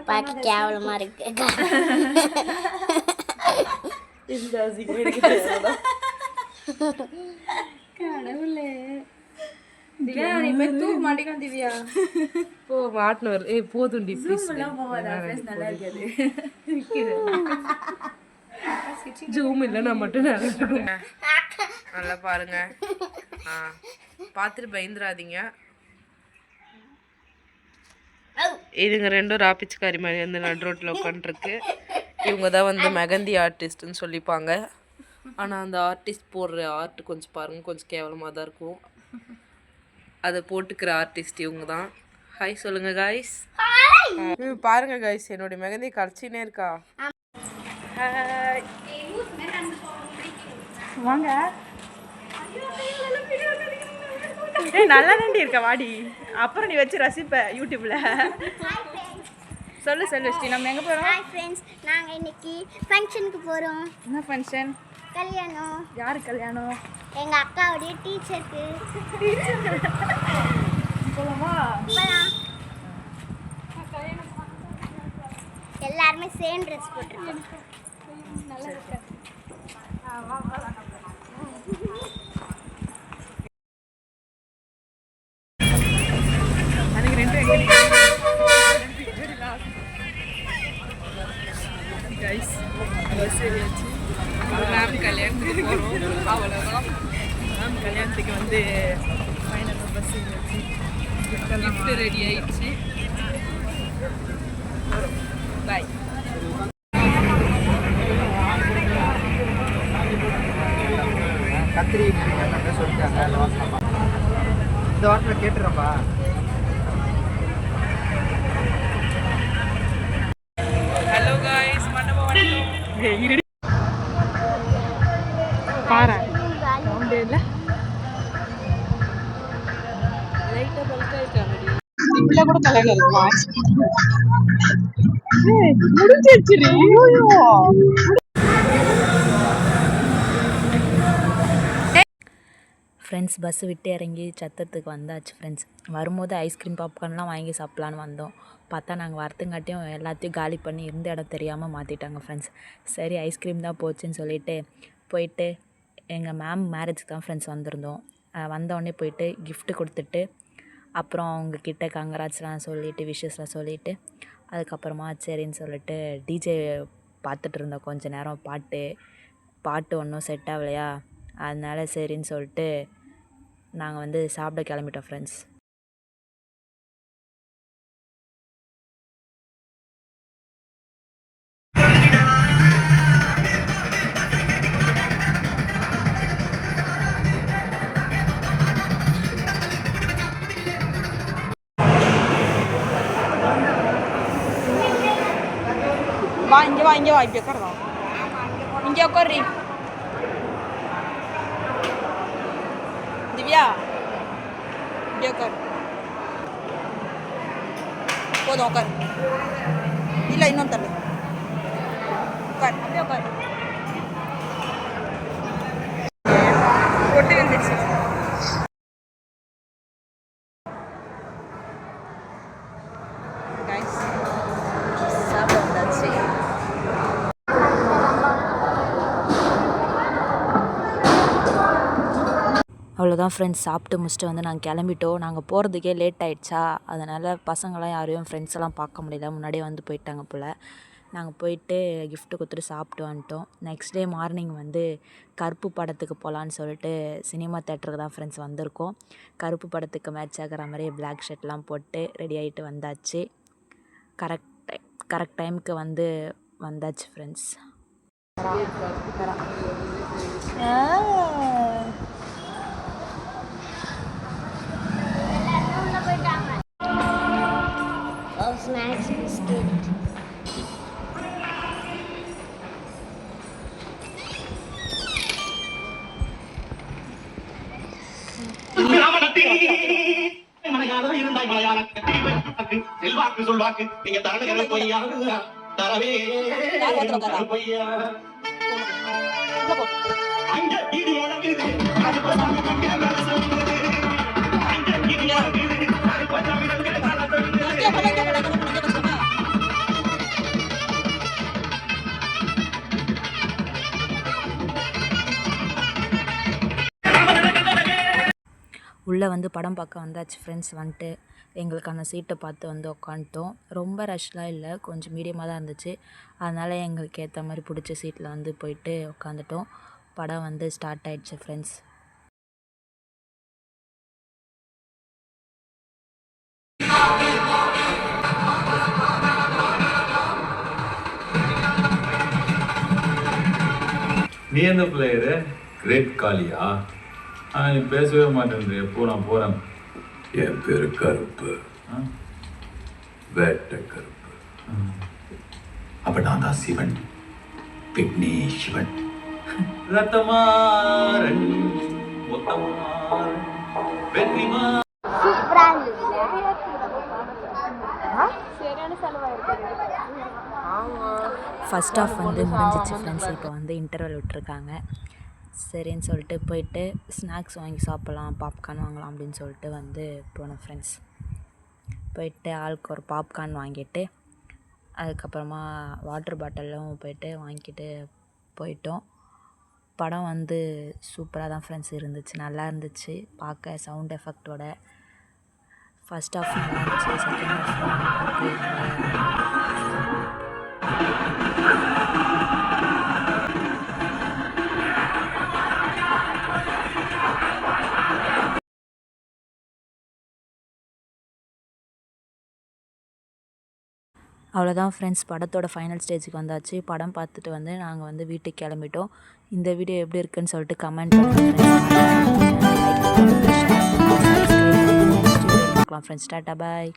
பார்க்க கேவலமாக இருக்கு. கடவுளே திவ்யா நீ போய் தூக்க மாட்டேங்க திவ்யா போ மாட்டினவர் போதுண்டி நல்லா இருக்காது ஜூம் இல்லைன்னா மட்டும் நல்லா பாருங்க. பார்த்துட்டு பயந்துடாதீங்க. இதுங்க ரெண்டும் ராப்பிச்சுக்காரி மாதிரி வந்து நடு ரோட்டில் உட்காந்துருக்கு. இவங்க தான் வந்து மெகந்தி ஆர்டிஸ்ட்னு சொல்லிப்பாங்க. ஆனால் அந்த ஆர்டிஸ்ட் போடுற ஆர்ட் கொஞ்சம் பாருங்கள், கொஞ்சம் கேவலமாக தான் இருக்கும். அதை போட்டுக்கிற ஆர்டிஸ்ட் இவங்க தான். ஹாய் சொல்லுங்கள் காய்ஸ். பாருங்க காய்ஸ், என்னுடைய மெகந்தி கரைச்சினே இருக்கா. ஹாய் வாங்க. நல்லா தாண்டி இருக்க வாடி. அப்புறம் நீ வச்சு ரசிப்ப யூடியூப்ல. சொல்லு ஸ்ரீ, நம்ம எங்க போறோம்? ஹாய் ஃப்ரெண்ட்ஸ், நாங்க இன்னைக்கு ஃபங்க்ஷனுக்கு போறோம். என்ன ஃபங்க்ஷன்? கல்யாணம். யாரு கல்யாணம்? எங்க அக்காவுடைய டீச்சருக்கு. போலாமா? போலாம். எல்லாரும் சேம் ட்ரெஸ் போட்டுருக்கோம். நல்லா இருக்கு. மேம் கல்யாணத்துக்கு போகிறோம். அவ்வளோதான். மேம் கல்யாணத்துக்கு வந்து ஃபைனல் பஸ் வச்சு கிஃப்ட் ரெடி ஆயிடுச்சு. பாய். கத்திரி சொல்லிட்டாங்க. இந்த வாரத்தில் கேட்டுறப்பா. ஹலோ காய்ஸ், மண்டபம் வந்துட்டோம். பாரு சவுண்டே இல்ல. லைட்டாக பல்காக இருக்காங்க. இப்பல கூட கல்யாணம் இருக்குமா? முடிஞ்சிருச்சுடி. ஃப்ரெண்ட்ஸ் பஸ் விட்டு இறங்கி சத்தத்துக்கு வந்தாச்சு ஃப்ரெண்ட்ஸ். வரும்போது ஐஸ்கிரீம் பாப்கார்ன்லாம் வாங்கி சாப்பிட்லான்னு வந்தோம். பார்த்தா நாங்கள் வரத்துங்காட்டியும் எல்லாத்தையும் காலி பண்ணி இருந்த இடம் தெரியாமல் மாற்றிட்டாங்க ஃப்ரெண்ட்ஸ். சரி ஐஸ்கிரீம் தான் போச்சுன்னு சொல்லிட்டு போயிட்டு எங்கள் மேம் மேரேஜுக்கு தான் ஃப்ரெண்ட்ஸ் வந்திருந்தோம். வந்தோடனே போயிட்டு கிஃப்ட்டு கொடுத்துட்டு அப்புறம் அவங்கக்கிட்ட கங்க்ராட்ஸ்லாம் சொல்லிவிட்டு விஷஸ்லாம் சொல்லிவிட்டு அதுக்கப்புறமா சரின்னு சொல்லிட்டு டிஜே பார்த்துட்டு இருந்தோம் கொஞ்ச நேரம். பாட்டு ஒன்றும் செட் ஆகலையா, அதனால சரின்னு சொல்லிட்டு நாங்கள் வந்து சாப்பிட கிளம்பிட்டோம் ஃப்ரெண்ட்ஸ். வா இங்கே வா இங்கே உட்காருதான். இங்கே உட்காரு திவ்யா. இங்கே உட்காரு. போதும் உட்காரு. இல்லை இன்னொன்று தரல. உட்காரு அப்படியே உட்காரு. ஒட்டு வந்துச்சு. சாப்பிட வந்தாச்சு. அவ்வளோதான் ஃப்ரெண்ட்ஸ், சாப்பிட்டு முடிச்சுட்டு வந்து நாங்கள் கிளம்பிட்டோம். நாங்கள் போகிறதுக்கே லேட் ஆகிடுச்சா, அதனால் பசங்களாம் யாரையும் ஃப்ரெண்ட்ஸ் எல்லாம் பார்க்க முடியல, முன்னாடியே வந்து போயிட்டாங்க போல். நாங்கள் போயிட்டு கிஃப்ட்டு கொடுத்துட்டு சாப்பிட்டு வந்துட்டோம். நெக்ஸ்ட் டே மார்னிங் வந்து கருப்பு படத்துக்கு போகலான்னு சொல்லிட்டு சினிமா தேட்டருக்கு தான் ஃப்ரெண்ட்ஸ் வந்திருக்கோம். கருப்பு படத்துக்கு மேட்ச் ஆகிற மாதிரி பிளாக் ஷர்ட்லாம் போட்டு ரெடி ஆகிட்டு வந்தாச்சு. கரெக்ட் டைமுக்கு வந்து வந்தாச்சு ஃப்ரெண்ட்ஸ். Snacks biscuit. செல்வாக்கு சொல்வாக்கு நீங்க தரணுகிற பொய்யா தரவே பொய்யா அங்க இது உனக்குது அது பசாம கங்க வேலை சொல்லுது அங்க இது உனக்குது அது பசாம கங்க வேலை சொல்லுது உள்ளே வந்து படம் பார்க்க வந்தாச்சு ஃப்ரெண்ட்ஸ். வந்துட்டு எங்களுக்கான சீட்டை பார்த்து வந்து உக்காந்துட்டோம். ரொம்ப ரஷ்லாம் இல்லை, கொஞ்சம் மீடியமாக தான் இருந்துச்சு. அதனால் எங்களுக்கு ஏற்ற மாதிரி பிடிச்ச சீட்டில் வந்து போயிட்டு உட்காந்துட்டோம். படம் வந்து ஸ்டார்ட் ஆயிடுச்சு ஃப்ரெண்ட்ஸ். நீ எந்த பிளேயரு? கிரேட் காலியா? நீ பேசவே மாட்டேன். எப்போ நான் போகிறேன். என் பேரு கருப்பு, வேட்டை கருப்பு. அப்போ நான் தான் சிவன், பிக்னி சிவன். ரத்தமாறன் மொத்தமாறன் வெற்றிமா. சூப்பரா இருந்துச்சு. ஃபஸ்ட் ஆஃப் வந்து முடிஞ்சிச்சு ஃப்ரெண்ட்ஸ். இப்போ வந்து இன்டர்வல் விட்டுருக்காங்க. சரின்னு சொல்லிட்டு போயிட்டு ஸ்நாக்ஸ் வாங்கி சாப்பிட்லாம், பாப்கார்ன் வாங்கலாம் அப்படின்னு சொல்லிட்டு வந்து போனோம் ஃப்ரெண்ட்ஸ். போயிட்டு ஆளுக்கு ஒரு பாப்கார்ன் வாங்கிட்டு அதுக்கப்புறமா வாட்டர் பாட்டிலும் போயிட்டு வாங்கிட்டு போயிட்டோம். படம் வந்து சூப்பராக தான் ஃப்ரெண்ட்ஸ் இருந்துச்சு, நல்லா இருந்துச்சு பார்க்க. சவுண்ட் எஃபெக்டோட ஃபஸ்ட் ஆஃப் நல்லா இருந்துச்சு, செகண்ட் ஆஃப் அவ்வளோதான் ஃப்ரெண்ட்ஸ். படத்தோட ஃபைனல் ஸ்டேஜுக்கு வந்தாச்சு. படம் பார்த்துட்டு வந்து நாங்கள் வந்து வீட்டுக்கு கிளம்பிட்டோம். இந்த வீடியோ எப்படி இருக்குன்னு சொல்லிட்டு கமெண்ட் பண்ணுங்கள் ஃப்ரெண்ட்ஸ். டாட்டா பாய்.